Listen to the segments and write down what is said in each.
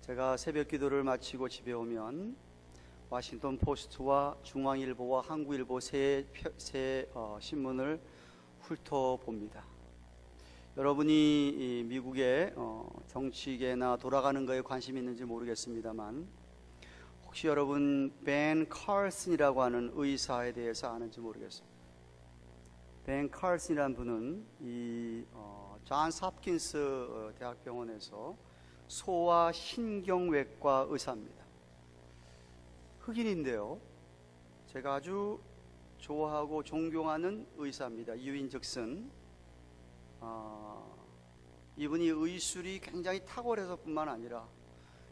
제가 새벽 기도를 마치고 집에 오면 워싱턴 포스트와 중앙일보와 한국일보 세 신문을 훑어봅니다. 여러분이 이 미국의 정치계나 돌아가는 거에 관심이 있는지 모르겠습니다만, 혹시 여러분 벤 칼슨이라고 하는 의사에 대해서 아는지 모르겠습니다. 벤 칼슨이라는 분은 존스 홉킨스 대학병원에서 소아 신경외과 의사입니다. 흑인인데요, 제가 아주 좋아하고 존경하는 의사입니다. 이유인즉슨 이분이 의술이 굉장히 탁월해서 뿐만 아니라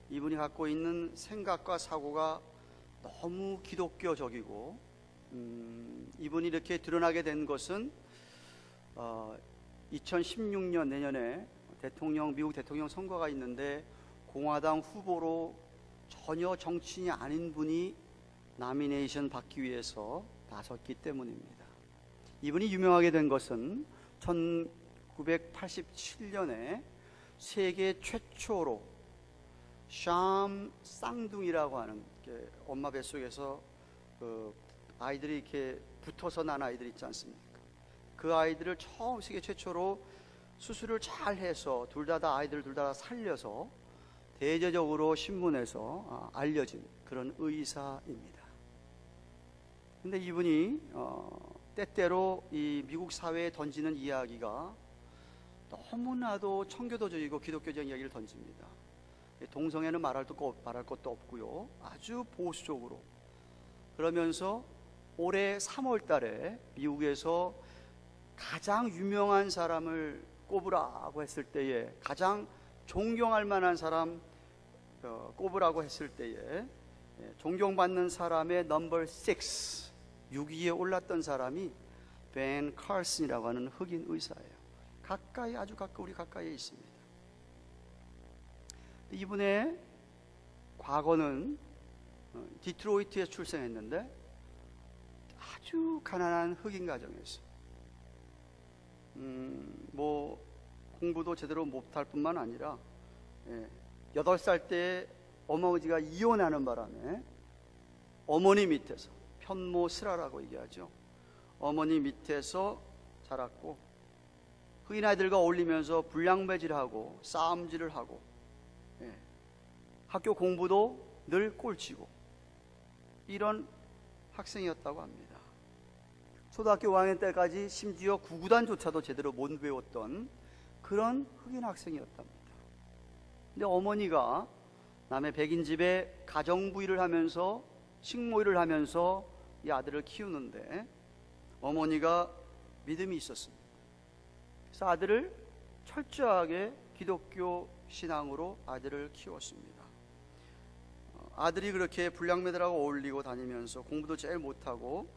이분이 갖고 있는 생각과 사고가 너무 기독교적이고, 이분이 이렇게 드러나게 된 것은 2016년 내년에 미국 대통령 선거가 있는데 공화당 후보로 전혀 정치인이 아닌 분이 나미네이션 받기 위해서 나섰기 때문입니다. 이분이 유명하게 된 것은 1987년에 세계 최초로 샴 쌍둥이라고 하는, 엄마 뱃속에서 아이들이 이렇게 붙어서 난 아이들 있지 않습니까? 그 아이들을 처음 세계 최초로 수술을 잘 해서 아이들 둘 다 살려서 대대적으로 신문에서 알려진 그런 의사입니다. 근데 이분이 때때로 이 미국 사회에 던지는 이야기가 너무나도 청교도적이고 기독교적인 이야기를 던집니다. 동성애는 말할 것도 없고요, 아주 보수적으로. 그러면서 올해 3월 달에 미국에서 가장 유명한 사람을 꼽으라고 했을 때에, 가장 존경할 만한 사람 꼽으라고 했을 때에 존경받는 사람의 넘버 6위에 올랐던 사람이 벤 칼슨이라고 하는 흑인 의사예요. 아주 우리 가까이에 있습니다. 이분의 과거는 디트로이트에 출생했는데 아주 가난한 흑인 가정이었어요. 공부도 제대로 못할 뿐만 아니라 8살 때 어머니가 이혼하는 바람에 어머니 밑에서, 편모스라라고 얘기하죠, 어머니 밑에서 자랐고, 흑인 아이들과 어울리면서 불량배질하고 싸움질을 하고, 학교 공부도 늘 꼴찌고, 이런 학생이었다고 합니다. 초등학교 5학년 때까지 심지어 구구단조차도 제대로 못 배웠던 그런 흑인 학생이었답니다. 근데 어머니가 남의 백인 집에 가정부일을 하면서 식모일을 하면서 이 아들을 키우는데 어머니가 믿음이 있었습니다. 그래서 아들을 철저하게 기독교 신앙으로 아들을 키웠습니다. 아들이 그렇게 불량배들하고 어울리고 다니면서 공부도 제일 못하고,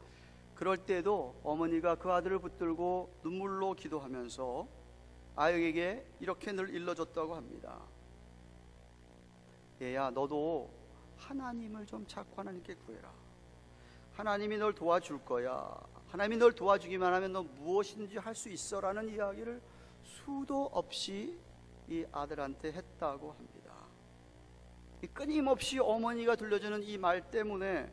그럴 때도 어머니가 그 아들을 붙들고 눈물로 기도하면서 아이에게 이렇게 늘 일러줬다고 합니다. 얘야, 너도 하나님을 좀 찾고 하나님께 구해라. 하나님이 널 도와줄 거야. 하나님이 널 도와주기만 하면 너 무엇인지 할 수 있어 라는 이야기를 수도 없이 이 아들한테 했다고 합니다. 끊임없이 어머니가 들려주는 이 말 때문에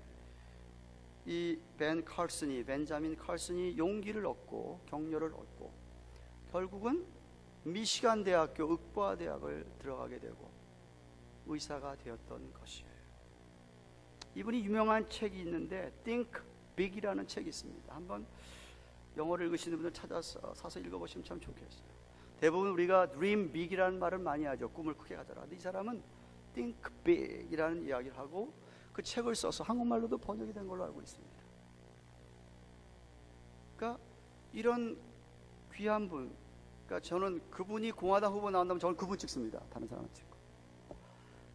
이 벤자민 칼슨이 용기를 얻고 격려를 얻고 결국은 미시간 대학교 의과 대학을 들어가게 되고 의사가 되었던 것이에요. 이분이 유명한 책이 있는데 Think Big이라는 책이 있습니다. 한번 영어를 읽으시는 분들 찾아서 사서 읽어보시면 참 좋겠어요. 대부분 우리가 Dream Big이라는 말을 많이 하죠. 꿈을 크게 가져라. 이 사람은 Think Big이라는 이야기를 하고 그 책을 써서 한국말로도 번역이 된 걸로 알고 있습니다. 그러니까 이런 귀한 분, 그러니까 저는 그분이 공화당 후보 나온다면 저는 그분 찍습니다. 다른 사람은 찍고.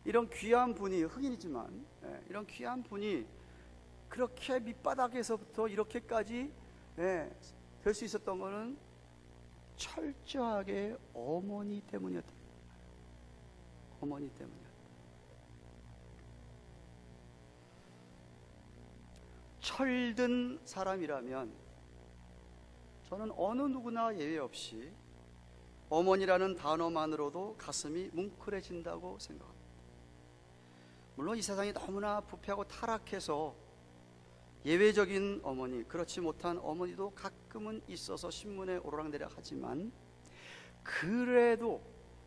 이런 귀한 분이, 흑인이지만 이런 귀한 분이 그렇게 밑바닥에서부터 이렇게까지 될 수 있었던 것은 철저하게 어머니 때문이었다. 어머니 때문이었다. 철든 사람이라면 저는 어느 누구나 예외 없이 어머니라는 단어만으로도 가슴이 뭉클해진다고 생각합니다. 물론 이 세상이 너무나 부패하고 타락해서 예외적인 어머니, 그렇지 못한 어머니도 가끔은 있어서 신문에 오르락내리락 하지만, 그래도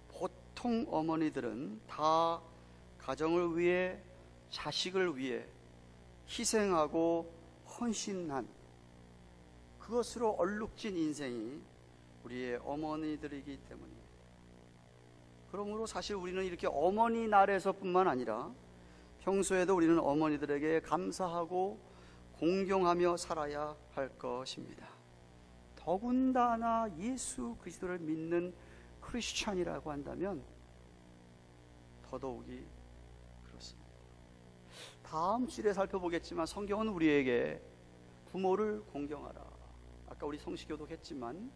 보통 어머니들은 다 가정을 위해, 자식을 위해 희생하고 헌신한, 그것으로 얼룩진 인생이 우리의 어머니들이기 때문입니다. 그러므로 사실 우리는 이렇게 어머니 날에서뿐만 아니라 평소에도 우리는 어머니들에게 감사하고 공경하며 살아야 할 것입니다. 더군다나 예수 그리스도를 믿는 크리스찬이라고 한다면 더더욱이 그렇습니다. 다음 주에 살펴보겠지만 성경은 우리에게 부모를 공경하라, 아까 우리 성시교도 했지만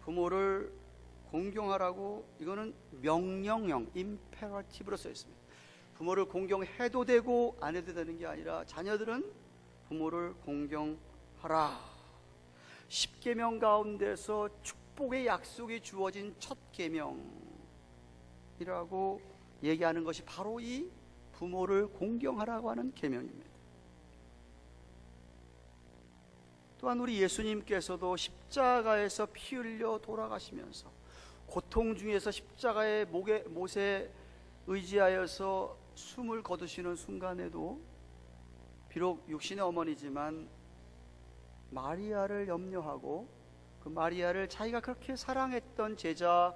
부모를 공경하라고, 이거는 명령형, 임페러티브로 써 있습니다. 부모를 공경해도 되고 안 해도 되는 게 아니라 자녀들은 부모를 공경하라. 십계명 가운데서 축복의 약속이 주어진 첫 계명이라고 얘기하는 것이 바로 이 부모를 공경하라고 하는 계명입니다. 또한 우리 예수님께서도 십자가에서 피 흘려 돌아가시면서 고통 중에서 십자가의 못에 의지하여서 숨을 거두시는 순간에도 비록 육신의 어머니지만 마리아를 염려하고 그 마리아를 자기가 그렇게 사랑했던 제자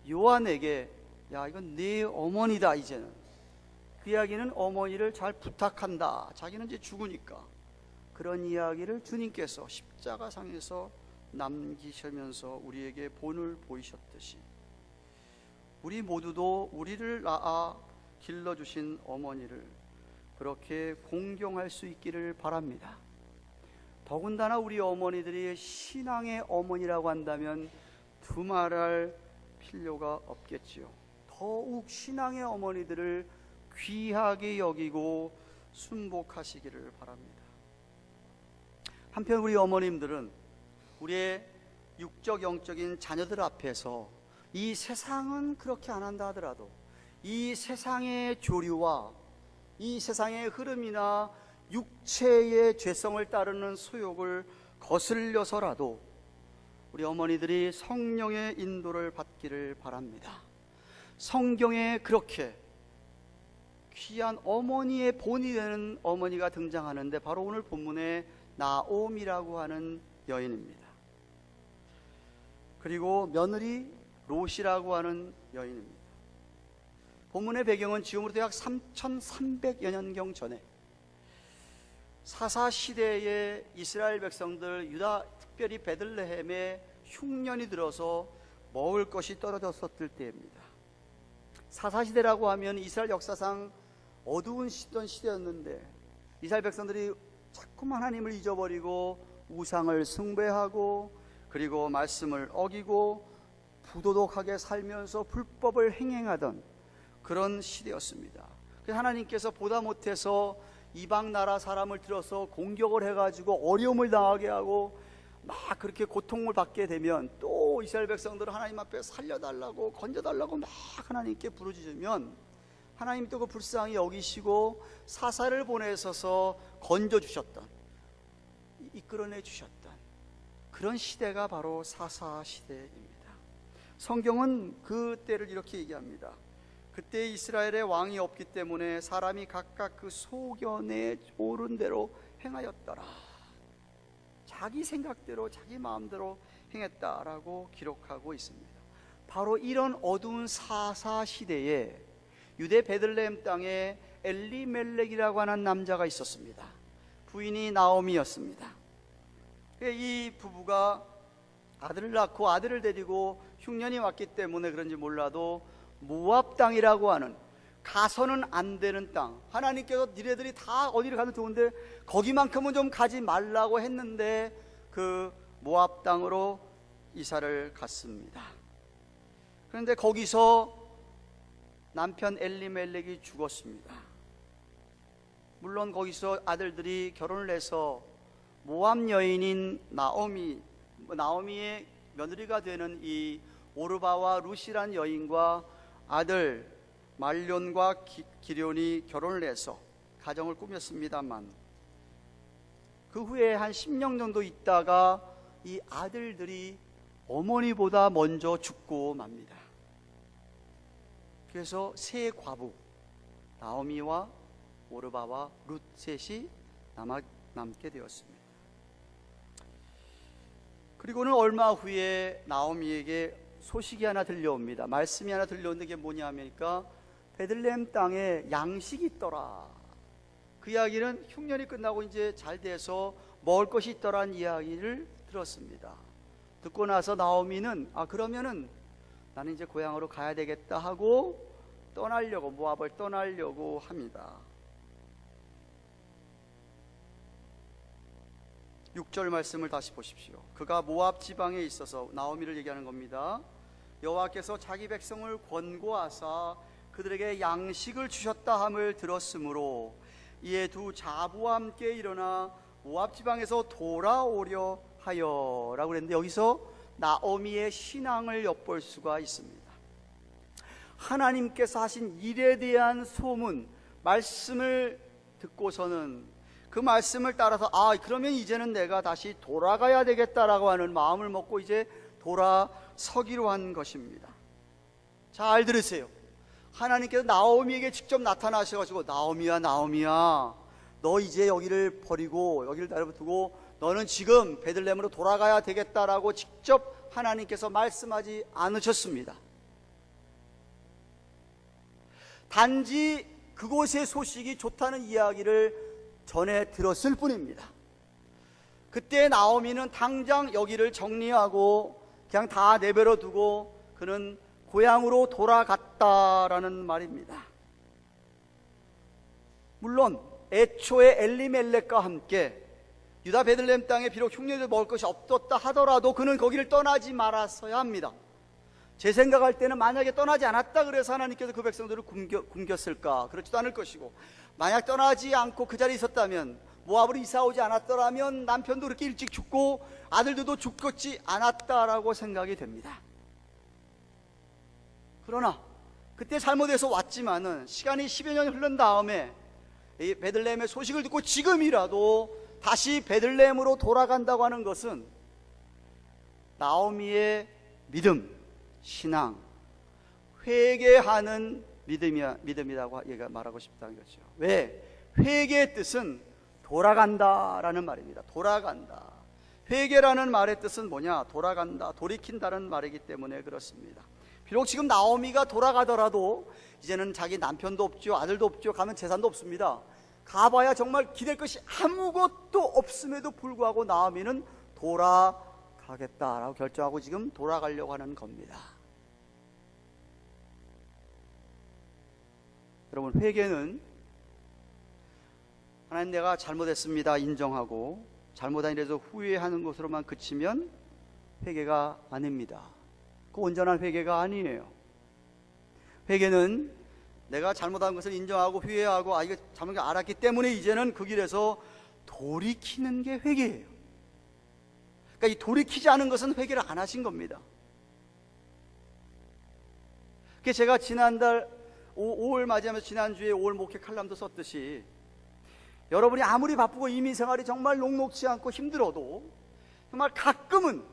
요한에게, 야, 이건 네 어머니다, 이제는. 그 이야기는 어머니를 잘 부탁한다, 자기는 이제 죽으니까. 그런 이야기를 주님께서 십자가상에서 남기시면서 우리에게 본을 보이셨듯이 우리 모두도 우리를 낳아 길러주신 어머니를 그렇게 공경할 수 있기를 바랍니다. 더군다나 우리 어머니들이 신앙의 어머니라고 한다면 두말할 필요가 없겠지요. 더욱 신앙의 어머니들을 귀하게 여기고 순복하시기를 바랍니다. 한편 우리 어머님들은 우리의 육적 영적인 자녀들 앞에서 이 세상은 그렇게 안 한다 하더라도, 이 세상의 조류와 이 세상의 흐름이나 육체의 죄성을 따르는 소욕을 거슬려서라도 우리 어머니들이 성령의 인도를 받기를 바랍니다. 성경에 그렇게 귀한 어머니의 본이 되는 어머니가 등장하는데 바로 오늘 본문에 나옴이라고 하는 여인입니다. 그리고 며느리 롯이라고 하는 여인입니다. 본문의 배경은 지금으로부터 약 3300여 년경 전에 사사시대의 이스라엘 백성들, 유다 특별히 베들레헴에 흉년이 들어서 먹을 것이 떨어졌었을 때입니다. 사사시대라고 하면 이스라엘 역사상 어두운 시대였는데 이스라엘 백성들이 자꾸만 하나님을 잊어버리고 우상을 숭배하고 그리고 말씀을 어기고 부도덕하게 살면서 불법을 행행하던 그런 시대였습니다. 그래서 하나님께서 보다 못해서 이방 나라 사람을 들어서 공격을 해가지고 어려움을 당하게 하고 막 그렇게 고통을 받게 되면 또 이스라엘 백성들은 하나님 앞에 살려달라고 건져달라고 막 하나님께 부르짖으면 하나님 또 그 불쌍히 여기시고 사사를 보내셔서 건져주셨던, 이끌어내 주셨던 그런 시대가 바로 사사 시대입니다. 성경은 그 때를 이렇게 얘기합니다. 그때 이스라엘에 왕이 없기 때문에 사람이 각각 그 소견에 옳은 대로 행하였더라. 자기 생각대로 자기 마음대로 행했다라고 기록하고 있습니다. 바로 이런 어두운 사사 시대에 유대 베들레헴 땅에 엘리멜렉이라고 하는 남자가 있었습니다. 부인이 나오미였습니다. 이 부부가 아들을 낳고 아들을 데리고 흉년이 왔기 때문에 그런지 몰라도 모압 땅이라고 하는 가서는 안 되는 땅, 하나님께서 니네들이 다 어디를 가도 좋은데 거기만큼은 좀 가지 말라고 했는데 그 모압 땅으로 이사를 갔습니다. 그런데 거기서 남편 엘리멜렉이 죽었습니다. 물론 거기서 아들들이 결혼을 해서 모압 여인인 나오미의 며느리가 되는 이 오르바와 룻이란 여인과 아들 말론과 기련이 결혼을 해서 가정을 꾸몄습니다만 그 후에 한 10년 정도 있다가 이 아들들이 어머니보다 먼저 죽고 맙니다. 그래서 세 과부 나오미와 오르바와 룻 셋이 남게 되었습니다. 그리고는 얼마 후에 나오미에게 소식이 하나 들려옵니다. 말씀이 하나 들려오는데 그게 뭐냐면까 베들레헴 땅에 양식이 있더라. 그 이야기는 흉년이 끝나고 이제 잘 돼서 먹을 것이 있더라는 이야기를 들었습니다. 듣고 나서 나오미는 그러면은 나는 이제 고향으로 가야 되겠다 하고 떠나려고 모압을 떠나려고 합니다. 6절 말씀을 다시 보십시오. 그가 모압 지방에 있어서 나오미를 얘기하는 겁니다. 여호와께서 자기 백성을 권고하사 그들에게 양식을 주셨다 함을 들었으므로 이에 두 자부와 함께 일어나 모압 지방에서 돌아오려 하여라고 그랬는데 여기서 나오미의 신앙을 엿볼 수가 있습니다. 하나님께서 하신 일에 대한 소문, 말씀을 듣고서는 그 말씀을 따라서 그러면 이제는 내가 다시 돌아가야 되겠다라고 하는 마음을 먹고 이제 돌아서기로 한 것입니다. 잘 들으세요. 하나님께서 나오미에게 직접 나타나셔가지고 나오미야 너 이제 여기를 버리고 여기를 내버려두고 너는 지금 베들레헴으로 돌아가야 되겠다라고 직접 하나님께서 말씀하지 않으셨습니다. 단지 그곳의 소식이 좋다는 이야기를 전해 들었을 뿐입니다. 그때 나오미는 당장 여기를 정리하고 그냥 다 내버려 두고 그는 고향으로 돌아갔다라는 말입니다. 물론 애초에 엘리멜렉과 함께 유다 베들레헴 땅에 비록 흉년을 먹을 것이 없었다 하더라도 그는 거기를 떠나지 말았어야 합니다. 제 생각할 때는 만약에 떠나지 않았다 그래서 하나님께서 그 백성들을 굶겼을까? 그렇지도 않을 것이고, 만약 떠나지 않고 그 자리에 있었다면, 모압으로 이사 오지 않았더라면 남편도 그렇게 일찍 죽고 아들들도 죽겠지 않았다라고 생각이 됩니다. 그러나 그때 잘못해서 왔지만은 시간이 10여 년 흐른 다음에 이 베들레헴의 소식을 듣고 지금이라도 다시 베들레헴으로 돌아간다고 하는 것은 나오미의 믿음, 신앙, 회개하는 믿음이라고 얘가 말하고 싶다는 거죠. 왜? 회개의 뜻은 돌아간다라는 말입니다. 돌아간다. 회개라는 말의 뜻은 뭐냐? 돌아간다, 돌이킨다는 말이기 때문에 그렇습니다. 비록 지금 나오미가 돌아가더라도 이제는 자기 남편도 없죠, 아들도 없죠, 가면 재산도 없습니다. 가봐야 정말 기댈 것이 아무것도 없음에도 불구하고 나오미는 돌아가겠다라고 결정하고 지금 돌아가려고 하는 겁니다. 여러분, 회개는 하나님 내가 잘못했습니다 인정하고 잘못한 일에서 후회하는 것으로만 그치면 회개가 아닙니다. 그 온전한 회개가 아니에요. 회개는 내가 잘못한 것을 인정하고 후회하고 이거 잘못한 걸 알았기 때문에 이제는 그 길에서 돌이키는 게 회개예요. 그러니까 이 돌이키지 않은 것은 회개를 안 하신 겁니다. 그래서 제가 지난달 5월 맞이하면서 지난주에 5월 목회 칼럼도 썼듯이 여러분이 아무리 바쁘고 이민생활이 정말 녹록지 않고 힘들어도 정말 가끔은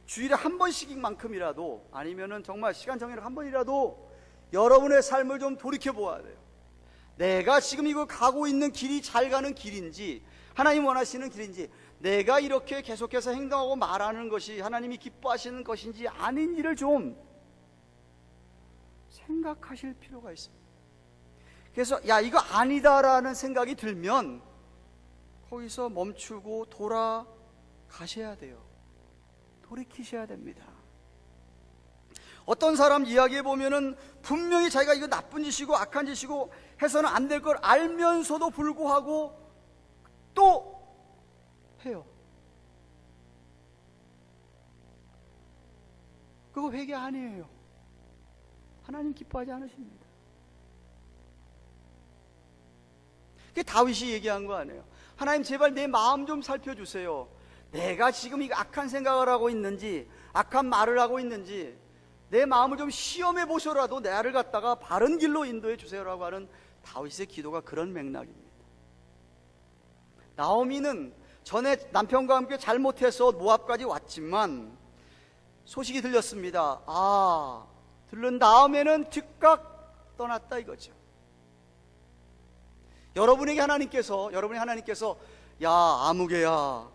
주일에 한 번씩만큼이라도 아니면은 정말 시간 정해서 한 번이라도 여러분의 삶을 좀 돌이켜 보아야 돼요. 내가 지금 이거 가고 있는 길이 잘 가는 길인지 하나님 원하시는 길인지, 내가 이렇게 계속해서 행동하고 말하는 것이 하나님이 기뻐하시는 것인지 아닌지를 좀 생각하실 필요가 있습니다. 그래서 이거 아니다라는 생각이 들면 거기서 멈추고 돌아가셔야 돼요. 돌이키셔야 됩니다. 어떤 사람 이야기해 보면은 분명히 자기가 이거 나쁜 짓이고 악한 짓이고 해서는 안 될 걸 알면서도 불구하고 또 해요. 그거 회개 아니에요. 하나님 기뻐하지 않으십니다. 그게 다윗이 얘기한 거 아니에요. 하나님 제발 내 마음 좀 살펴주세요. 내가 지금 이 악한 생각을 하고 있는지 악한 말을 하고 있는지 내 마음을 좀 시험해 보셔라도 나를 갖다가 바른 길로 인도해 주세요라고 하는 다윗의 기도가 그런 맥락입니다. 나오미는 전에 남편과 함께 잘못해서 모압까지 왔지만 소식이 들렸습니다. 들른 다음에는 즉각 떠났다 이거죠. 여러분에게 하나님께서 야 아무개야,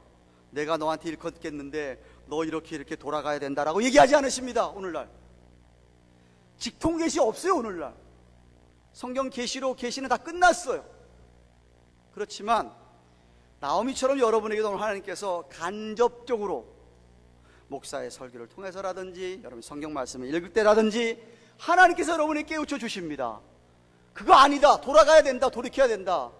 내가 너한테 일컫겠는데 너 이렇게 돌아가야 된다라고 얘기하지 않으십니다. 오늘날 직통 계시 없어요. 오늘날 성경 계시로 계시는 다 끝났어요. 그렇지만 나오미처럼 여러분에게도 오늘 하나님께서 간접적으로 목사의 설교를 통해서라든지 여러분 성경 말씀을 읽을 때라든지 하나님께서 여러분에게 깨우쳐 주십니다. 그거 아니다, 돌아가야 된다, 돌이켜야 된다.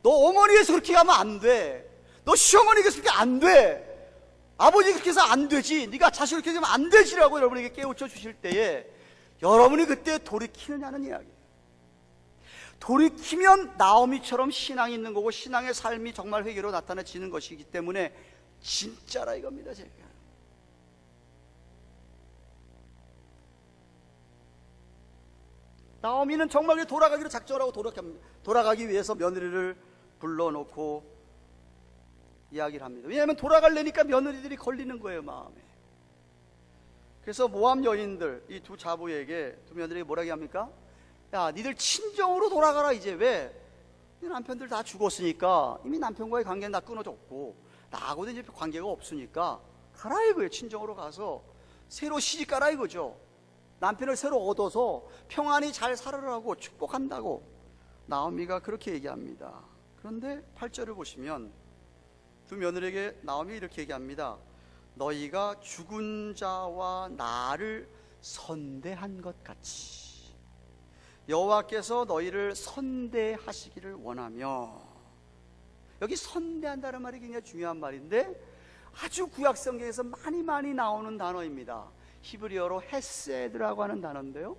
너 어머니에서 그렇게 가면 안 돼. 너 시어머니에서 그렇게 안 돼. 아버지 그렇게 해서 안 되지. 네가 자식 그렇게 되면 안 되지라고 여러분에게 깨우쳐 주실 때에 여러분이 그때 돌이키느냐는 이야기예요. 돌이키면 나오미처럼 신앙이 있는 거고 신앙의 삶이 정말 회개로 나타나지는 것이기 때문에 진짜라 이겁니다. 제가 나오미는 정말 돌아가기로 작정하고 돌아가기 위해서 며느리를 불러놓고 이야기를 합니다. 왜냐하면 돌아가려니까 며느리들이 걸리는 거예요, 마음에. 그래서 모압 여인들, 이 두 자부에게, 두 며느리에게 뭐라고 합니까? 야, 니들 친정으로 돌아가라. 이제 왜? 네 남편들 다 죽었으니까 이미 남편과의 관계는 다 끊어졌고 나하고도 이제 관계가 없으니까 가라 이거예요. 친정으로 가서 새로 시집 가라 이거죠. 남편을 새로 얻어서 평안히 잘 살으라고 축복한다고 나오미가 그렇게 얘기합니다. 그런데 8절을 보시면 두 며느리에게 나오미 이렇게 얘기합니다. 너희가 죽은 자와 나를 선대한 것 같이 여호와께서 너희를 선대하시기를 원하며, 여기 선대한다는 말이 굉장히 중요한 말인데 아주 구약 성경에서 많이 나오는 단어입니다. 히브리어로 헤세드라고 하는 단어인데요,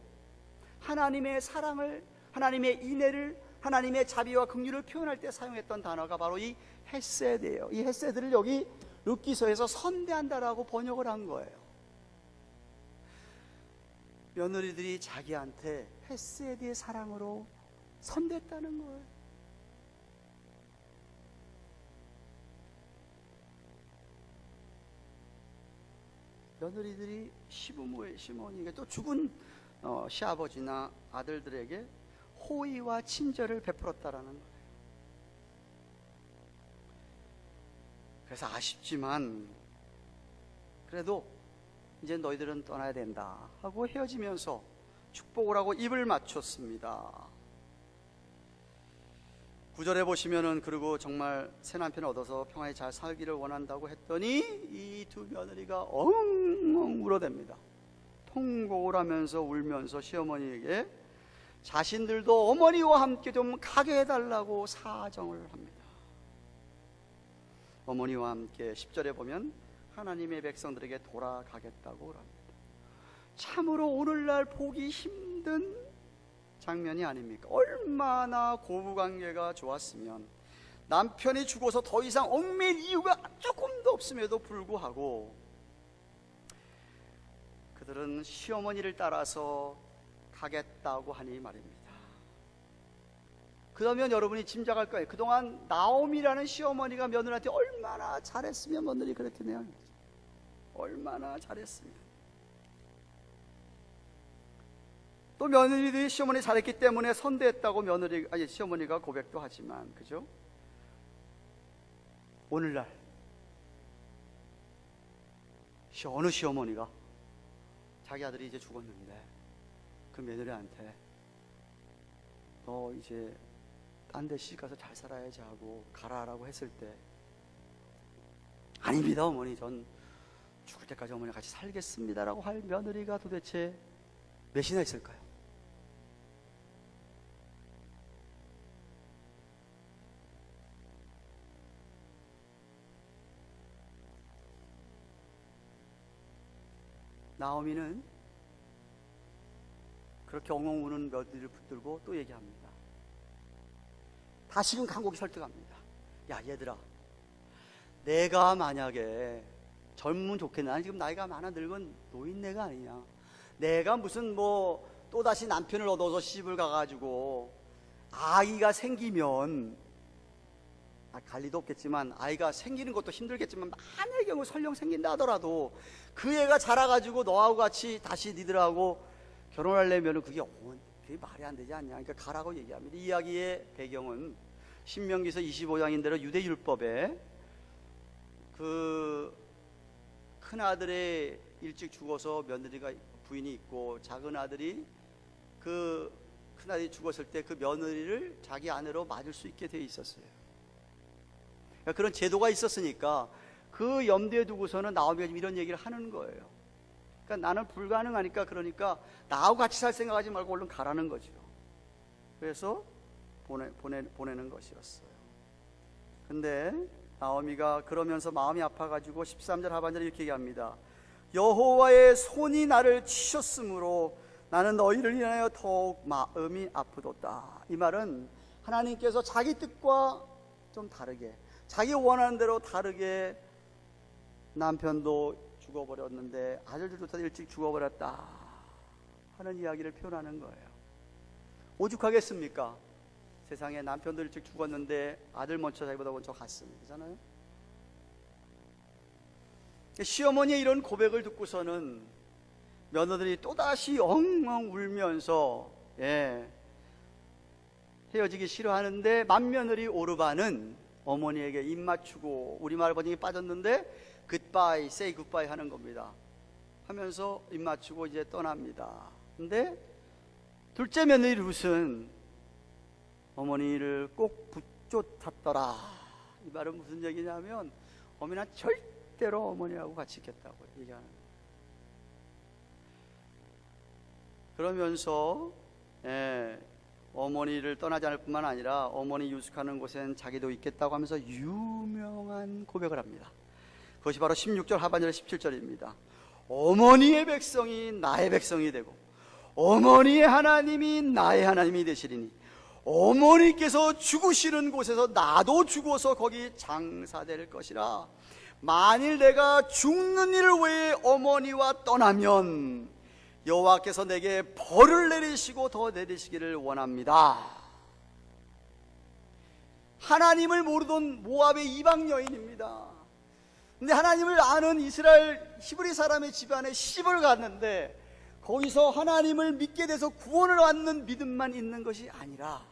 하나님의 사랑을, 하나님의 인애를, 하나님의 자비와 긍휼을 표현할 때 사용했던 단어가 바로 이 헤세드예요. 이 헤세드를 여기 룻기서에서 선대한다라고 번역을 한 거예요. 며느리들이 자기한테 헤세드의 사랑으로 선대했다는 거예요. 며느리들이 시부모의 시어머니에게 또 죽은 시아버지나 아들들에게 호의와 친절을 베풀었다라는 거예요. 그래서 아쉽지만 그래도 이제 너희들은 떠나야 된다 하고 헤어지면서 축복을 하고 입을 맞췄습니다. 9절에 보시면은 그리고 정말 새 남편을 얻어서 평안히 잘 살기를 원한다고 했더니 이 두 며느리가 엉엉 울어댑니다. 통곡을 하면서 울면서 시어머니에게 자신들도 어머니와 함께 좀 가게 해달라고 사정을 합니다. 어머니와 함께 10절에 보면 하나님의 백성들에게 돌아가겠다고 합니다. 참으로 오늘날 보기 힘든 장면이 아닙니까? 얼마나 고부관계가 좋았으면 남편이 죽어서 더 이상 얽매일 이유가 조금도 없음에도 불구하고 그들은 시어머니를 따라서 가겠다고 하니 말입니다. 그러면 여러분이 짐작할 거예요. 그동안 나오미라는 시어머니가 며느리한테 얼마나 잘했으면 며느리 그렇게 내야 하겠지. 얼마나 잘했으면. 또 며느리들이 시어머니 잘했기 때문에 선대했다고 시어머니가 고백도 하지만, 그죠? 오늘날 어느 시어머니가 자기 아들이 이제 죽었는데 그 며느리한테 너 이제 딴 데 시집가서 잘 살아야지 하고 가라라고 했을 때 아닙니다 어머니, 전 죽을 때까지 어머니랑 같이 살겠습니다라고 할 며느리가 도대체 몇이나 있을까요? 나오미는 그렇게 엉엉 우는 며느리를 붙들고 또 얘기합니다. 다시금 간곡히 설득합니다. 야 얘들아, 내가 만약에 젊으면 좋겠네. 나는 지금 나이가 많아 늙은 노인네가 아니냐. 내가 무슨 뭐 또다시 남편을 얻어서 시집을 가가지고 아이가 생기면, 갈 리도 없겠지만 아이가 생기는 것도 힘들겠지만 만약의 경우 설령 생긴다 하더라도 그 애가 자라가지고 너하고 같이 다시 니들하고 결혼하려면 그게 말이 안 되지 않냐. 그러니까 가라고 얘기합니다. 이 이야기의 배경은 신명기서 25장인 대로 유대 율법에 그 큰아들의 일찍 죽어서 며느리가 부인이 있고 작은 아들이 그 큰아들이 죽었을 때 그 며느리를 자기 아내로 맞을 수 있게 되어 있었어요. 그러니까 그런 제도가 있었으니까 그 염두에 두고서는 나오미가 지금 이런 얘기를 하는 거예요. 그러니까 나는 불가능하니까, 그러니까 나하고 같이 살 생각하지 말고 얼른 가라는 거죠. 그래서 보내는 것이었어요. 근데 나오미가 그러면서 마음이 아파가지고 13절 하반절에 이렇게 얘기합니다. 여호와의 손이 나를 치셨으므로 나는 너희를 인하여 더욱 마음이 아프도다. 이 말은 하나님께서 자기 뜻과 좀 다르게, 자기 원하는 대로 다르게 남편도 죽어버렸는데 아들들조차 일찍 죽어버렸다 하는 이야기를 표현하는 거예요. 오죽하겠습니까? 세상에 남편도 일찍 죽었는데 아들 먼저 자기보다 먼저 갔으면 되잖아요. 시어머니의 이런 고백을 듣고서는 며느들이 또다시 엉엉 울면서 헤어지기 싫어하는데 맏며느리 오르반은 어머니에게 입 맞추고, 우리말 번역이 빠졌는데 굿바이, say 굿바이 하는 겁니다. 하면서 입 맞추고 이제 떠납니다. 근데 둘째 며느리 룻은 어머니를 꼭 붙쫓았더라. 이 말은 무슨 얘기냐면 어머니는 절대로 어머니하고 같이 있겠다고 얘기하는 거예요. 그러면서 어머니를 떠나지 않을 뿐만 아니라 어머니 유숙하는 곳엔 자기도 있겠다고 하면서 유명한 고백을 합니다. 그것이 바로 16절 하반절 17절입니다. 어머니의 백성이 나의 백성이 되고 어머니의 하나님이 나의 하나님이 되시리니 어머니께서 죽으시는 곳에서 나도 죽어서 거기 장사될 것이라. 만일 내가 죽는 일을 위해 어머니와 떠나면 여호와께서 내게 벌을 내리시고 더 내리시기를 원합니다. 하나님을 모르던 모압의 이방 여인입니다. 근데 하나님을 아는 이스라엘 히브리 사람의 집안에 시집을 갔는데 거기서 하나님을 믿게 돼서 구원을 얻는 믿음만 있는 것이 아니라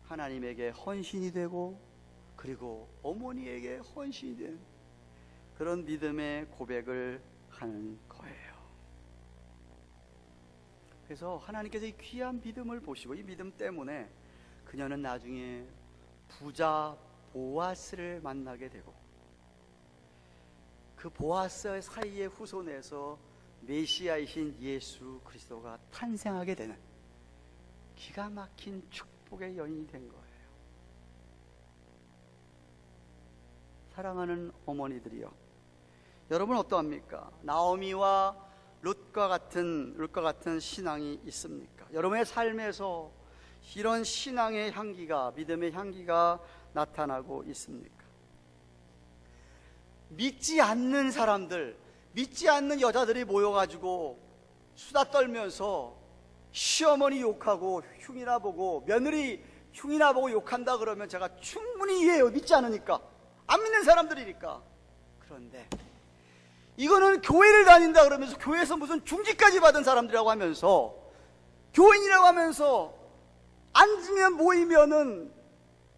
하나님에게 헌신이 되고 그리고 어머니에게 헌신이 된 그런 믿음의 고백을 하는 거예요. 그래서 하나님께서 이 귀한 믿음을 보시고 이 믿음 때문에 그녀는 나중에 부자 보아스를 만나게 되고 그 보아스 사이의 후손에서 메시아이신 예수 그리스도가 탄생하게 되는 기가 막힌 축복의 여인이 된 거예요. 사랑하는 어머니들이요, 여러분 어떠합니까? 나오미와 룻과 같은 신앙이 있습니까? 여러분의 삶에서 이런 신앙의 향기가, 믿음의 향기가 나타나고 있습니까? 믿지 않는 사람들, 믿지 않는 여자들이 모여가지고 수다 떨면서 시어머니 욕하고 흉이나 보고 며느리 흉이나 보고 욕한다 그러면 제가 충분히 이해해요. 믿지 않으니까, 안 믿는 사람들이니까. 그런데 이거는 교회를 다닌다 그러면서 교회에서 무슨 중직까지 받은 사람들이라고 하면서 교인이라고 하면서 앉으면 모이면은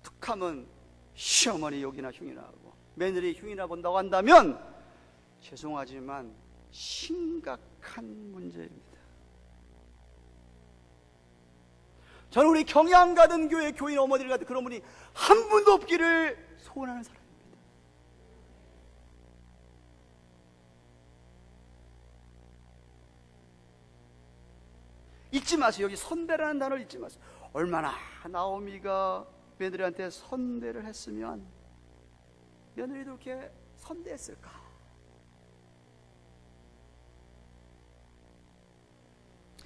툭하면 시어머니 욕이나 흉이나 하고 며느리 흉이나 본다고 한다면 죄송하지만 심각한 문제입니다. 저는 우리 경양 가든 교회 교인 어머니들 같은 그런 분이 한 분도 없기를 소원하는 사람입니다. 잊지 마세요. 여기 선대라는 단어를 잊지 마세요. 얼마나 나오미가 며느리한테 선대를 했으면 며느리도 이렇게 선대했을까?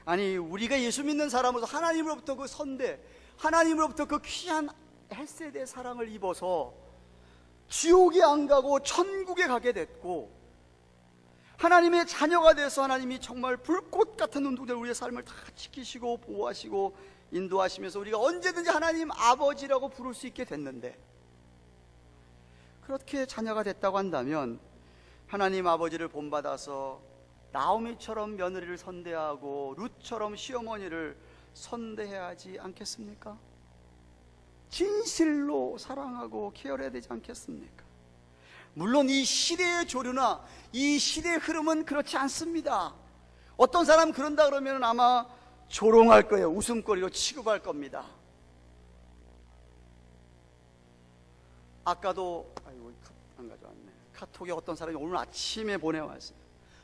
아니, 우리가 예수 믿는 사람으로서 하나님으로부터 그 선대, 하나님으로부터 그 귀한 헬세대의 사랑을 입어서 지옥에 안 가고 천국에 가게 됐고, 하나님의 자녀가 돼서 하나님이 정말 불꽃 같은 눈동자로 우리의 삶을 다 지키시고 보호하시고 인도하시면서 우리가 언제든지 하나님 아버지라고 부를 수 있게 됐는데, 그렇게 자녀가 됐다고 한다면 하나님 아버지를 본받아서 나오미처럼 며느리를 선대하고 룻처럼 시어머니를 선대해야 하지 않겠습니까? 진실로 사랑하고 케어해야 되지 않겠습니까? 물론 이 시대의 조류나 이 시대의 흐름은 그렇지 않습니다. 어떤 사람 그런다 그러면 아마 조롱할 거예요. 웃음거리로 취급할 겁니다. 아까도 안 가져왔네. 카톡에 어떤 사람이 오늘 아침에 보내왔어요.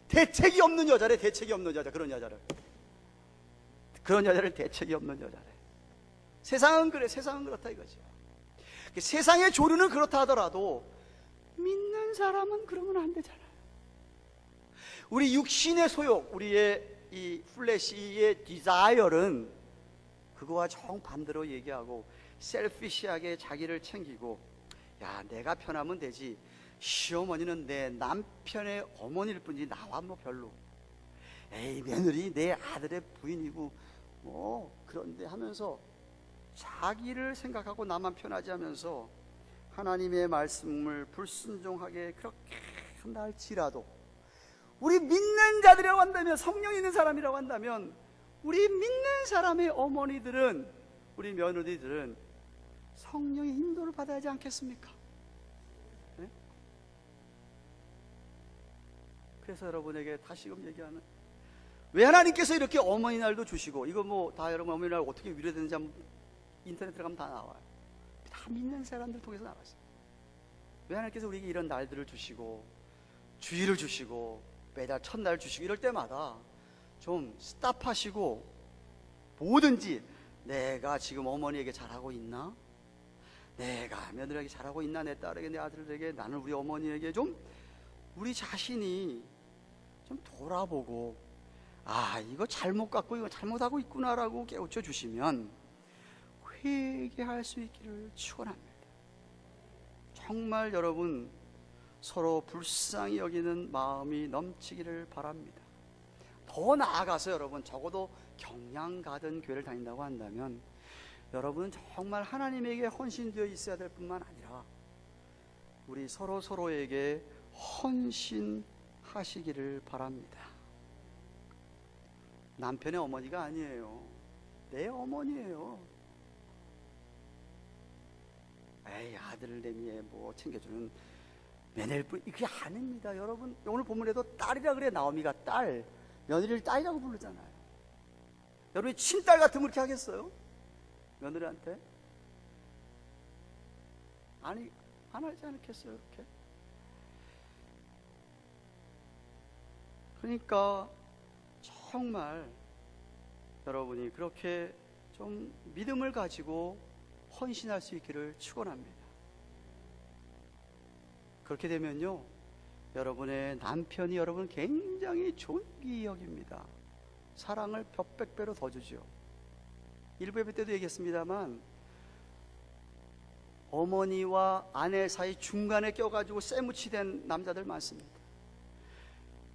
대책이 없는 여자래. 대책이 없는 여자. 그런 여자를 대책이 없는 여자래. 세상은 그래. 세상은 그렇다 이거죠. 세상의 조류는 그렇다 하더라도 믿는 사람은 그러면 안 되잖아요. 우리 육신의 소욕, 우리의 이 플래시의 디자이어는 그거와 정반대로 얘기하고 셀피시하게 자기를 챙기고, 야, 내가 편하면 되지, 시어머니는 내 남편의 어머니일 뿐이지 나와 뭐 별로, 에이 며느리 내 아들의 부인이고 뭐 그런데 하면서 자기를 생각하고 나만 편하지 하면서 하나님의 말씀을 불순종하게 그렇게 한달지라도, 우리 믿는 자들이라고 한다면, 성령 있는 사람이라고 한다면, 우리 믿는 사람의 어머니들은, 우리 며느리들은 성령의 인도를 받아야 하지 않겠습니까? 네? 그래서 여러분에게 다시금 얘기하는, 왜 하나님께서 이렇게 어머니 날도 주시고, 이거 뭐 다 여러분 어머니 날 어떻게 위로되는지 한번 인터넷 들어가면 다 나와요. 다 믿는 사람들 통해서 나왔어요. 왜 하나님께서 우리에게 이런 날들을 주시고 주일을 주시고 매달 첫날 주시고 이럴 때마다 좀 스탑하시고, 뭐든지 내가 지금 어머니에게 잘하고 있나? 내가 며느리에게 잘하고 있나? 내 딸에게, 내 아들에게, 나는 우리 어머니에게 좀 우리 자신이 좀 돌아보고, 아, 이거 잘못 갖고 이거 잘못하고 있구나라고 깨우쳐 주시면 회개할 수 있기를 축원합니다. 정말 여러분 서로 불쌍히 여기는 마음이 넘치기를 바랍니다. 더 나아가서 여러분, 적어도 경량가든 교회를 다닌다고 한다면 여러분은 정말 하나님에게 헌신되어 있어야 될 뿐만 아니라 우리 서로에게 헌신하시기를 바랍니다. 남편의 어머니가 아니에요. 내 어머니예요. 에이, 아들을 내미에 뭐 챙겨주는 며느리일 뿐, 그게 아닙니다. 여러분, 오늘 본문에도 딸이라 그래. 나오미가 딸, 며느리를 딸이라고 부르잖아요. 여러분이 친딸 같으면 그렇게 하겠어요? 며느리한테? 아니, 안 하지 않겠어요, 이렇게? 그러니까 정말 여러분이 그렇게 좀 믿음을 가지고 헌신할 수 있기를 축원합니다. 그렇게 되면요, 여러분의 남편이 여러분을 굉장히 존귀히 여깁니다. 사랑을 몇 배로 더 주죠. 일부 예배 때도 얘기했습니다만, 어머니와 아내 사이 중간에 껴가지고 쇠무치된 남자들 많습니다.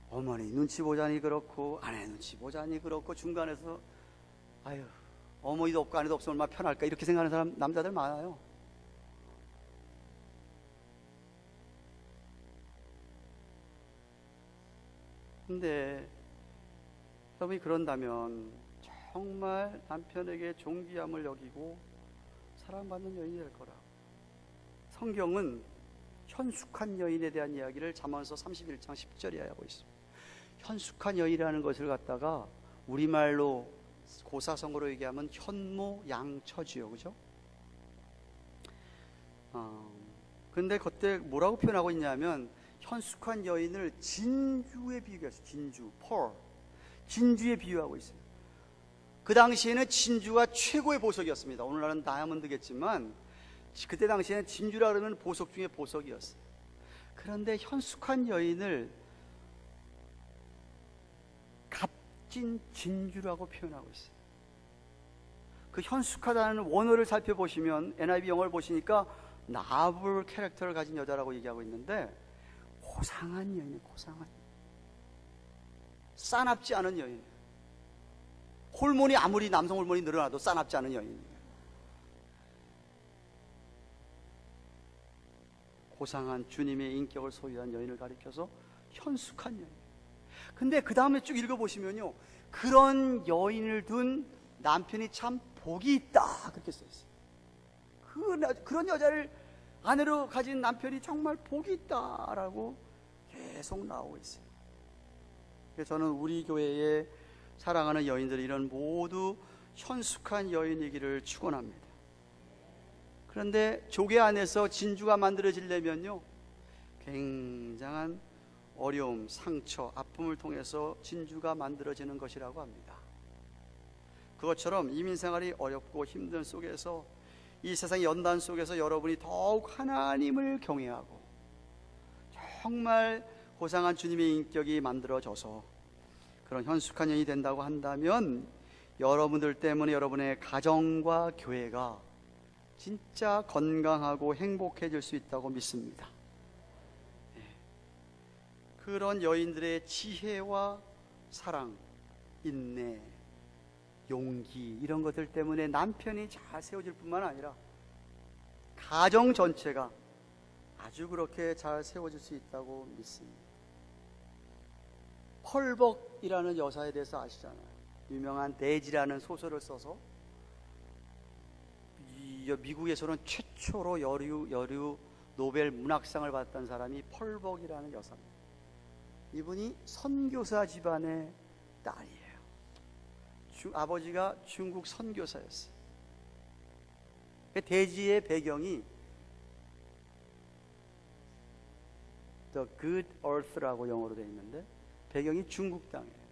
어머니 눈치 보자니 그렇고 아내 눈치 보자니 그렇고 중간에서 아유, 어머니도 없고 아내도 없으면 얼마나 편할까, 이렇게 생각하는 사람, 남자들 많아요. 근데 여러분이 그런다면 정말 남편에게 존귀함을 여기고 사랑받는 여인이 될 거라. 성경은 현숙한 여인에 대한 이야기를 잠언서 31장 10절에 하고 있습니다. 현숙한 여인이라는 것을 갖다가 우리말로 고사성어로 얘기하면 현모양처지요, 그죠? 근데 그때 뭐라고 표현하고 있냐면, 현숙한 여인을 진주에 비유했어요. 진주, 펄, 진주에 비유하고 있어요. 그 당시에는 진주가 최고의 보석이었습니다. 오늘날은 다이아몬드겠지만 그때 당시에는 진주라 그러면 보석 중에 보석이었어요. 그런데 현숙한 여인을 값진 진주라고 표현하고 있어요. 그 현숙하다는 원어를 살펴보시면, NIV 영어를 보시니까 나블 캐릭터를 가진 여자라고 얘기하고 있는데, 고상한 여인이에요. 고상한. 싸납지 않은 여인. 호르몬이 아무리 남성 호르몬이 늘어나도 싸납지 않은 여인이에요. 고상한 주님의 인격을 소유한 여인을 가리켜서 현숙한 여인. 근데 그 다음에 쭉 읽어보시면요, 그런 여인을 둔 남편이 참 복이 있다, 그렇게 써있어요. 그런 여자를 아내로 가진 남편이 정말 복이 있다라고 계속 나오고 있어요. 그래서 저는 우리 교회에 사랑하는 여인들이 이런 모두 현숙한 여인이기를 축원합니다. 그런데 조개 안에서 진주가 만들어지려면요, 굉장한 어려움, 상처, 아픔을 통해서 진주가 만들어지는 것이라고 합니다. 그것처럼 이민생활이 어렵고 힘든 속에서, 이 세상의 연단 속에서 여러분이 더욱 하나님을 경외하고 정말 고상한 주님의 인격이 만들어져서 그런 현숙한 여인이 된다고 한다면, 여러분들 때문에 여러분의 가정과 교회가 진짜 건강하고 행복해질 수 있다고 믿습니다. 그런 여인들의 지혜와 사랑, 인내, 용기, 이런 것들 때문에 남편이 잘 세워질 뿐만 아니라 가정 전체가 아주 그렇게 잘 세워질 수 있다고 믿습니다. 펄벅이라는 여사에 대해서 아시잖아요. 유명한 데지라는 소설을 써서 미국에서는 최초로 여류 노벨 문학상을 받았던 사람이 펄벅이라는 여사입니다. 이분이 선교사 집안의 딸이에요. 아버지가 중국 선교사였어요. 데지의 배경이 The Good Earth라고 영어로 되어 있는데, 배경이 중국 땅이에요.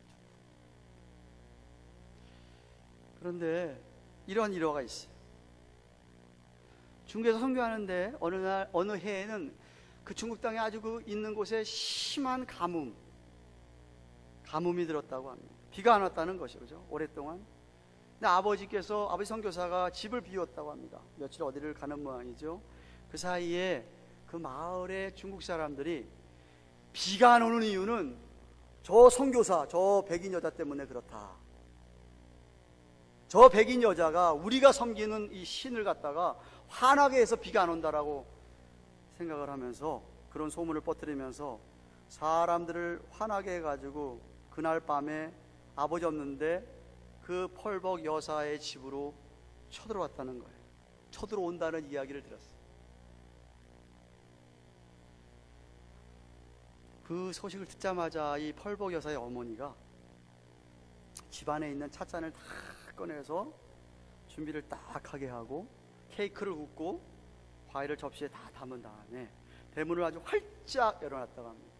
그런데 이런 일화가 있어요. 중국에서 선교하는데 어느 해에는 그 중국 땅에 아주 있는 곳에 심한 가뭄이 들었다고 합니다. 비가 안 왔다는 것이죠, 그죠? 오랫동안. 근데 아버지 선교사가 집을 비웠다고 합니다. 며칠 어디를 가는 모양이죠. 그 사이에 그 마을의 중국 사람들이 비가 안 오는 이유는 저 선교사, 저 백인 여자 때문에 그렇다. 저 백인 여자가 우리가 섬기는 이 신을 갖다가 화나게 해서 비가 안 온다라고 생각을 하면서, 그런 소문을 퍼뜨리면서 사람들을 화나게 해가지고 그날 밤에 아버지 없는데 그 펄벅 여사의 집으로 쳐들어왔다는 거예요. 쳐들어온다는 이야기를 들었어요. 그 소식을 듣자마자 이 펄벅 여사의 어머니가 집안에 있는 찻잔을 다 꺼내서 준비를 딱 하게 하고, 케이크를 굽고 과일을 접시에 다 담은 다음에 대문을 아주 활짝 열어놨다고 합니다.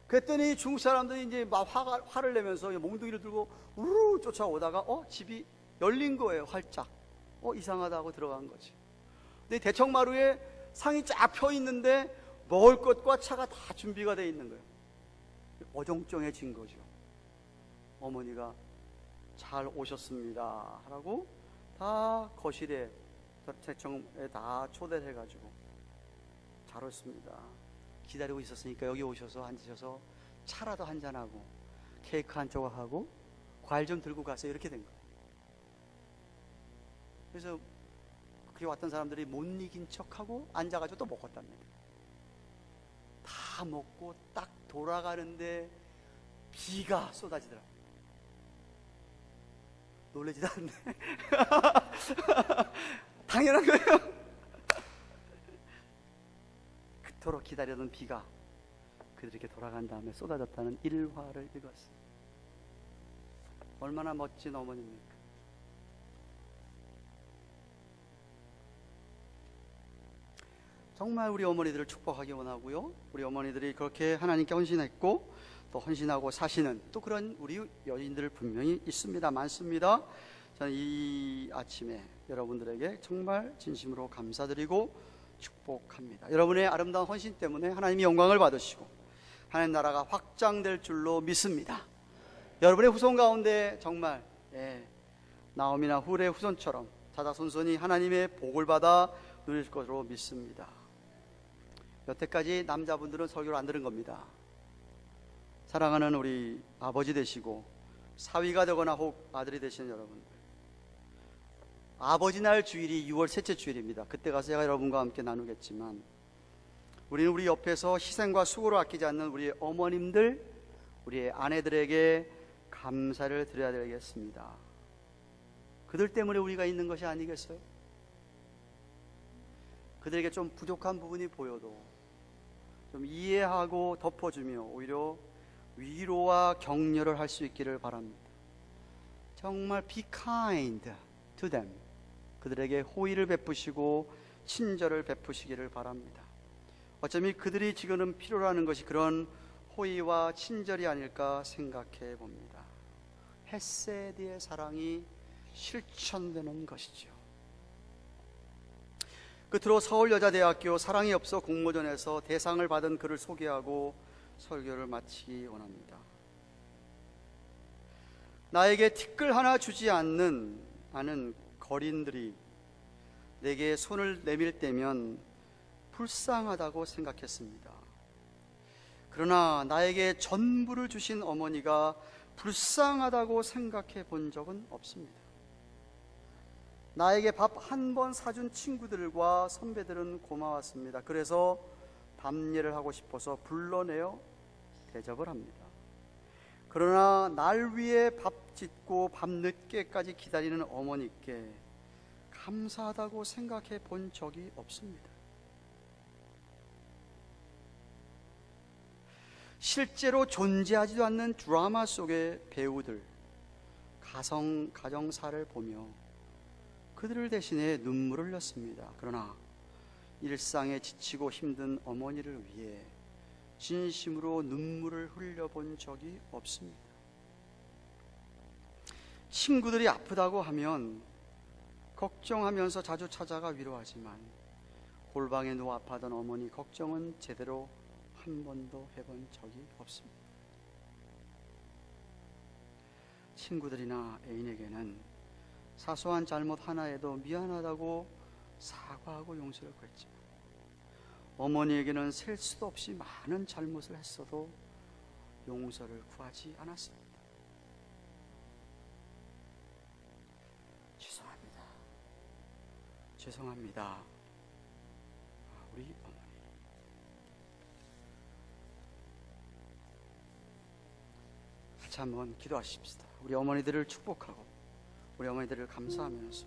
그랬더니 중국 사람들이 이제 막 화를 내면서 몽둥이를 들고 우르르 쫓아오다가 집이 열린 거예요. 활짝. 이상하다고 들어간 거지. 근데 대청마루에 상이 쫙 펴 있는데 먹을 것과 차가 다 준비가 돼 있는 거예요. 어정쩡해진 거죠. 어머니가 잘 오셨습니다 하라고 다 거실에, 대청에 다 초대를 해가지고 잘 오셨습니다, 기다리고 있었으니까 여기 오셔서 앉으셔서 차라도 한잔하고 케이크 한 조각하고 과일 좀 들고 가세요, 이렇게 된 거예요. 그래서 그게 왔던 사람들이 못 이긴 척하고 앉아가지고 또 먹었답니다. 다 먹고 딱 돌아가는데 비가 쏟아지더라고요. 놀라지도 않네. 당연한 거예요. 그토록 기다리던 비가 그들에게 돌아간 다음에 쏟아졌다는 일화를 읽었어요. 얼마나 멋진 어머니입니까? 정말 우리 어머니들을 축복하기 원하고요, 우리 어머니들이 그렇게 하나님께 헌신했고 또 헌신하고 사시는 또 그런 우리 여인들 분명히 있습니다. 많습니다. 저는 이 아침에 여러분들에게 정말 진심으로 감사드리고 축복합니다. 여러분의 아름다운 헌신 때문에 하나님이 영광을 받으시고 하나님 나라가 확장될 줄로 믿습니다. 여러분의 후손 가운데 정말 나오미나 훌의 후손처럼 자자손손이 하나님의 복을 받아 누릴 것으로 믿습니다. 여태까지 남자분들은 설교를 안 들은 겁니다. 사랑하는 우리 아버지 되시고 사위가 되거나 혹 아들이 되시는 여러분들, 아버지 날 주일이 6월 셋째 주일입니다. 그때 가서 제가 여러분과 함께 나누겠지만, 우리는 우리 옆에서 희생과 수고를 아끼지 않는 우리의 어머님들, 우리의 아내들에게 감사를 드려야 되겠습니다. 그들 때문에 우리가 있는 것이 아니겠어요? 그들에게 좀 부족한 부분이 보여도 좀 이해하고 덮어주며 오히려 위로와 격려를 할 수 있기를 바랍니다. 정말 be kind to them. 그들에게 호의를 베푸시고 친절을 베푸시기를 바랍니다. 어쩌면 그들이 지금은 필요로 하는 것이 그런 호의와 친절이 아닐까 생각해 봅니다. 헤세드의 사랑이 실천되는 것이죠. 끝으로 서울여자대학교 사랑이 없어 공모전에서 대상을 받은 그를 소개하고 설교를 마치기 원합니다. 나에게 티끌 하나 주지 않는 거린들이 내게 손을 내밀 때면 불쌍하다고 생각했습니다. 그러나 나에게 전부를 주신 어머니가 불쌍하다고 생각해 본 적은 없습니다. 나에게 밥 한 번 사준 친구들과 선배들은 고마웠습니다. 그래서 답례를 하고 싶어서 불러내어 대접을 합니다. 그러나 날 위해 밥 짓고 밤늦게까지 기다리는 어머니께 감사하다고 생각해 본 적이 없습니다. 실제로 존재하지도 않는 드라마 속의 배우들, 가정사를 보며 그들을 대신해 눈물을 흘렸습니다. 그러나 일상에 지치고 힘든 어머니를 위해 진심으로 눈물을 흘려본 적이 없습니다. 친구들이 아프다고 하면 걱정하면서 자주 찾아가 위로하지만 골방에 누워 아파하던 어머니 걱정은 제대로 한 번도 해본 적이 없습니다. 친구들이나 애인에게는 사소한 잘못 하나에도 미안하다고 사과하고 용서를 구했지만 어머니에게는 셀 수도 없이 많은 잘못을 했어도 용서를 구하지 않았습니다. 죄송합니다. 우리 어머니. 같이 한번 기도하십시다. 우리 어머니들을 축복하고 우리 어머니들을 감사하면서